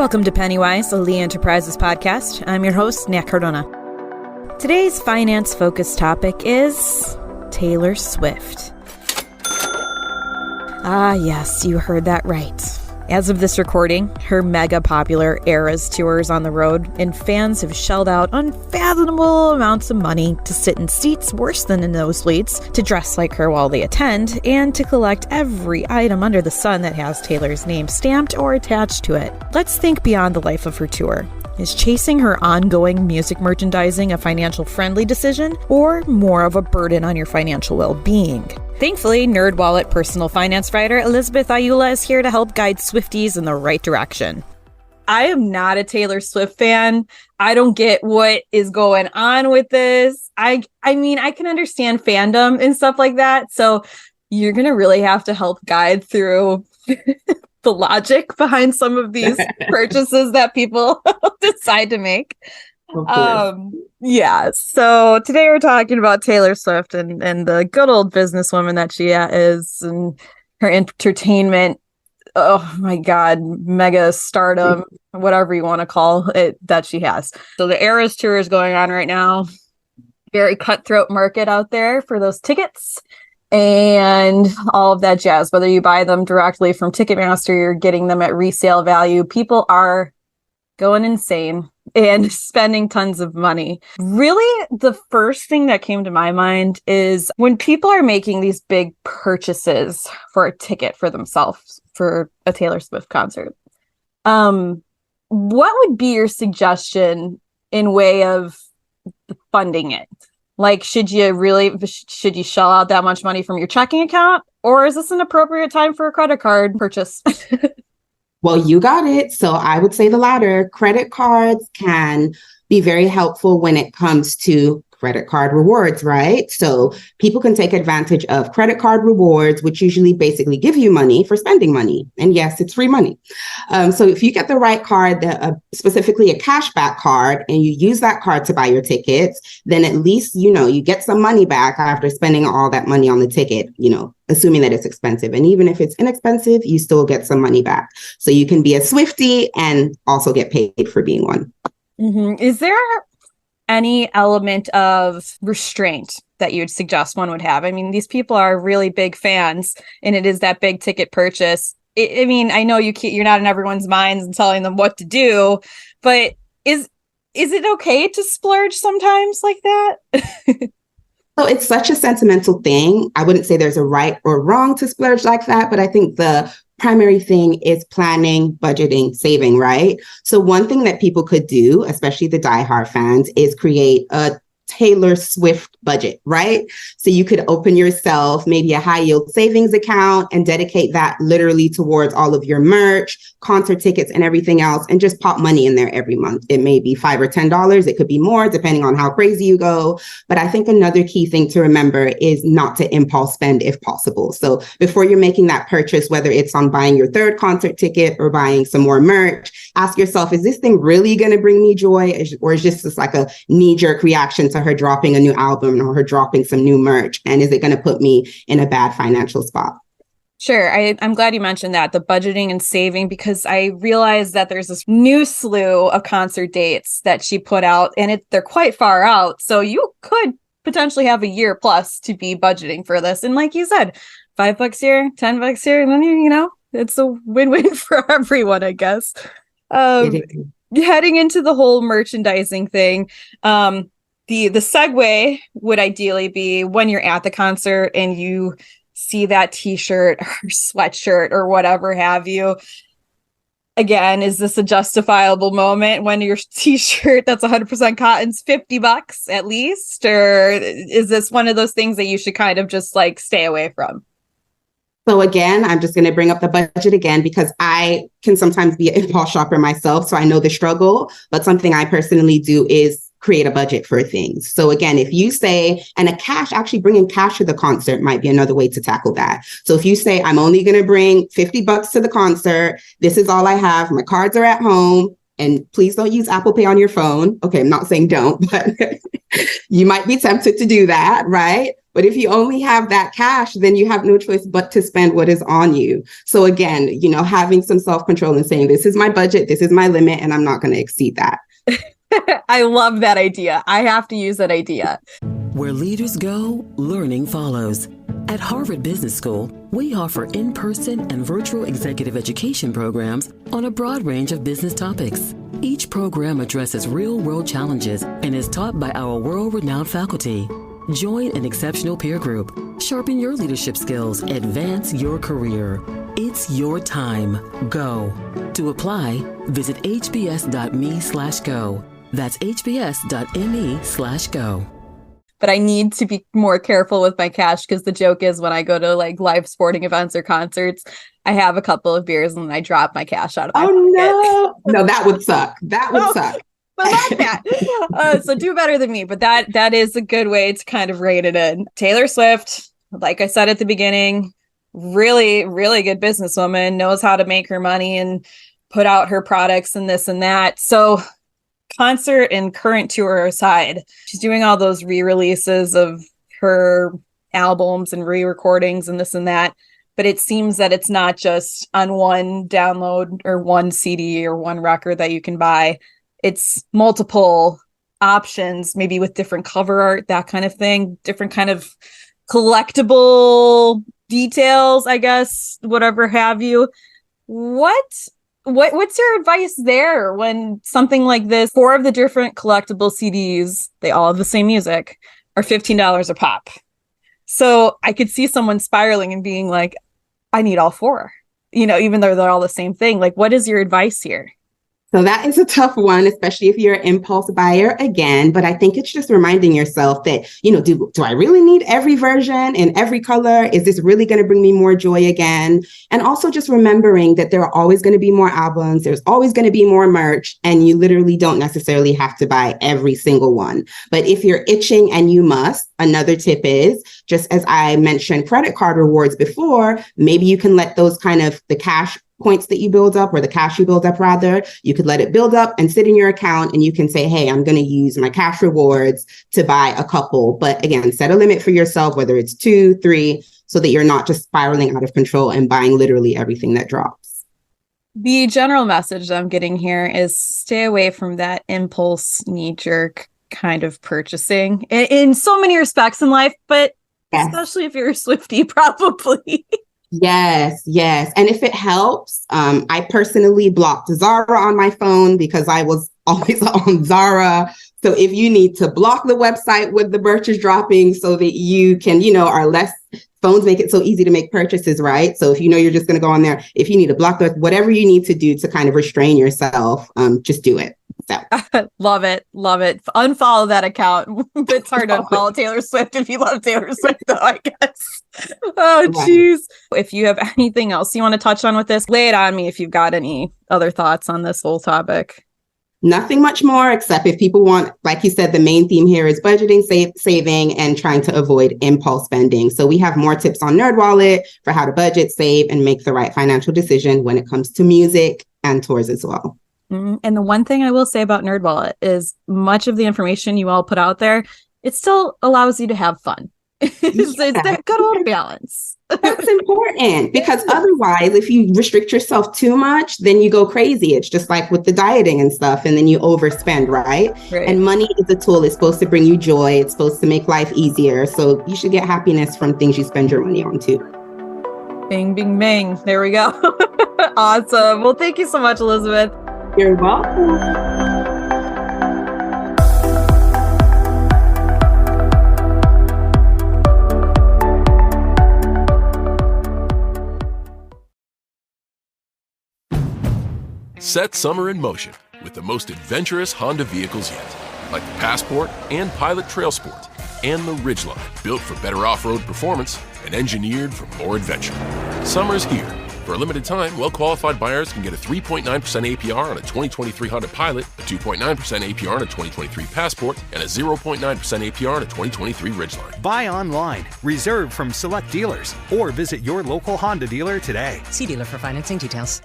Welcome to PennyWise, a Lee Enterprises podcast. I'm your host, Nat Cardona. Today's finance-focused topic is Taylor Swift. Ah, yes, you heard that right. As of this recording, her mega popular Eras tour is on the road, and fans have shelled out unfathomable amounts of money to sit in seats worse than in nosebleeds, to dress like her while they attend, and to collect every item under the sun that has Taylor's name stamped or attached to it. Let's think beyond the life of her tour. Is chasing her ongoing music merchandising a financial-friendly decision, or more of a burden on your financial well-being? Thankfully, NerdWallet personal finance writer Elizabeth Ayula is here to help guide Swifties in the right direction. I am not a Taylor Swift fan. I don't get what is going on with this. I mean, I can understand fandom and stuff like that. So you're going to really have to help guide through the logic behind some of these purchases that people decide to make. Yeah. So today we're talking about Taylor Swift and the good old businesswoman that she is, and her entertainment. Oh my God, mega stardom, whatever you want to call it, that she has. So the Eras tour is going on right now. Very cutthroat market out there for those tickets and all of that jazz. Whether you buy them directly from Ticketmaster, you're getting them at resale value. People are going insane and spending tons of money. Really, the first thing that came to my mind is when people are making these big purchases for a ticket for themselves for a Taylor Swift concert. What would be your suggestion in way of funding it? Like, should you shell out that much money from your checking account? Or is this an appropriate time for a credit card purchase? Well, you got it. So I would say the latter. Credit cards can be very helpful when it comes to credit card rewards, right? So people can take advantage of credit card rewards, which usually basically give you money for spending money. And yes, it's free money. So if you get the right card, specifically a cashback card, and you use that card to buy your tickets, then at least, you get some money back after spending all that money on the ticket, assuming that it's expensive. And even if it's inexpensive, you still get some money back. So you can be a Swiftie and also get paid for being one. Mm-hmm. Is there any element of restraint that you'd suggest one would have? I mean, these people are really big fans, and it is that big ticket purchase. I know you're not in everyone's minds and telling them what to do, but is it okay to splurge sometimes like that? So it's such a sentimental thing. I wouldn't say there's a right or wrong to splurge like that, but I think the primary thing is planning, budgeting, saving, right? So one thing that people could do, especially the diehard fans, is create a Taylor Swift budget, right? So you could open yourself maybe a high yield savings account and dedicate that literally towards all of your merch, concert tickets, and everything else, and just pop money in there every month. It may be $5 or $10. It could be more depending on how crazy you go. But I think another key thing to remember is not to impulse spend if possible. So before you're making that purchase, whether it's on buying your third concert ticket or buying some more merch, ask yourself, is this thing really going to bring me joy? Or is this just like a knee-jerk reaction to her dropping a new album or her dropping some new merch? And is it going to put me in a bad financial spot? Sure. I'm glad you mentioned that, the budgeting and saving, because I realized that there's this new slew of concert dates that she put out, and they're quite far out. So you could potentially have a year plus to be budgeting for this. And like you said, $5 here, $10 here, and then, it's a win-win for everyone, I guess. Heading into the whole merchandising thing, the segue would ideally be when you're at the concert and you see that t-shirt or sweatshirt or whatever have you. Again, is this a justifiable moment when your t-shirt that's 100% cotton's $50 at least? Or is this one of those things that you should kind of just like stay away from? So again, I'm just going to bring up the budget again, because I can sometimes be an impulse shopper myself. So I know the struggle, but something I personally do is create a budget for things. So again, if you say, and actually bringing cash to the concert might be another way to tackle that. So if you say, I'm only going to bring $50 to the concert, this is all I have, my cards are at home, and please don't use Apple Pay on your phone. Okay, I'm not saying don't, but you might be tempted to do that, right? But if you only have that cash, then you have no choice but to spend what is on you. So again, having some self-control and saying, this is my budget, this is my limit, and I'm not going to exceed that. I love that idea. I have to use that idea. Where leaders go, learning follows. At Harvard Business School, we offer in-person and virtual executive education programs on a broad range of business topics. Each program addresses real-world challenges and is taught by our world-renowned faculty. Join an exceptional peer group, sharpen your leadership skills, advance your career. It's your time. Go. To apply, visit hbs.me/go. That's hbs.me/go. But I need to be more careful with my cash because the joke is when I go to like live sporting events or concerts, I have a couple of beers and I drop my cash out of my pocket. No, that would suck. That would suck. But like that. So do better than me. But that is a good way to kind of rein it in. Taylor Swift, like I said at the beginning, really, really good businesswoman, knows how to make her money and put out her products and this and that. So concert and current tour aside, she's doing all those re-releases of her albums and re-recordings and this and that. But it seems that it's not just on one download or one CD or one record that you can buy. It's multiple options, maybe with different cover art, that kind of thing, different kind of collectible details, I guess, whatever have you. What's your advice there when something like this, 4 of the different collectible CDs, they all have the same music, are $15 a pop? So I could see someone spiraling and being like, I need all 4, even though they're all the same thing. Like, what is your advice here? So that is a tough one, especially if you're an impulse buyer again. But I think it's just reminding yourself that, do I really need every version in every color? Is this really going to bring me more joy again? And also just remembering that there are always going to be more albums. There's always going to be more merch. And you literally don't necessarily have to buy every single one. But if you're itching and you must, another tip is, just as I mentioned credit card rewards before, maybe you can let those kind of the cash points that you build up, or the cash you build up rather, you could let it build up and sit in your account, and you can say, hey, I'm going to use my cash rewards to buy a couple. But again, set a limit for yourself, whether it's 2, 3, so that you're not just spiraling out of control and buying literally everything that drops. The general message that I'm getting here is stay away from that impulse, knee-jerk kind of purchasing in so many respects in life, but yes, especially if you're a Swiftie, probably. Yes. And if it helps, I personally blocked Zara on my phone because I was always on Zara. So if you need to block the website when the merch is dropping so that you can, are less, phones make it so easy to make purchases, right? So if you're just going to go on there, if you need to block whatever you need to do to kind of restrain yourself, just do it. So love it. Unfollow that account. It's hard to unfollow Taylor Swift if you love Taylor Swift, though, I guess. Oh, jeez. If you have anything else you want to touch on with this, lay it on me if you've got any other thoughts on this whole topic. Nothing much more, except if people want, like you said, the main theme here is budgeting, saving, and trying to avoid impulse spending. So we have more tips on NerdWallet for how to budget, save, and make the right financial decision when it comes to music and tours as well. And the one thing I will say about NerdWallet is much of the information you all put out there, it still allows you to have fun. It's that good old balance. That's important, because otherwise, if you restrict yourself too much, then you go crazy. It's just like with the dieting and stuff, and then you overspend, right? And money is a tool. It's supposed to bring you joy. It's supposed to make life easier. So you should get happiness from things you spend your money on too. Bing, bing, bing. There we go. Awesome. Well, thank you so much, Elizabeth. You're welcome. Set summer in motion with the most adventurous Honda vehicles yet, like the Passport and Pilot Trail Sport, and the Ridgeline, built for better off-road performance and engineered for more adventure. Summer's here. For a limited time, well-qualified buyers can get a 3.9% APR on a 2023 Honda Pilot, a 2.9% APR on a 2023 Passport, and a 0.9% APR on a 2023 Ridgeline. Buy online, reserve from select dealers, or visit your local Honda dealer today. See dealer for financing details.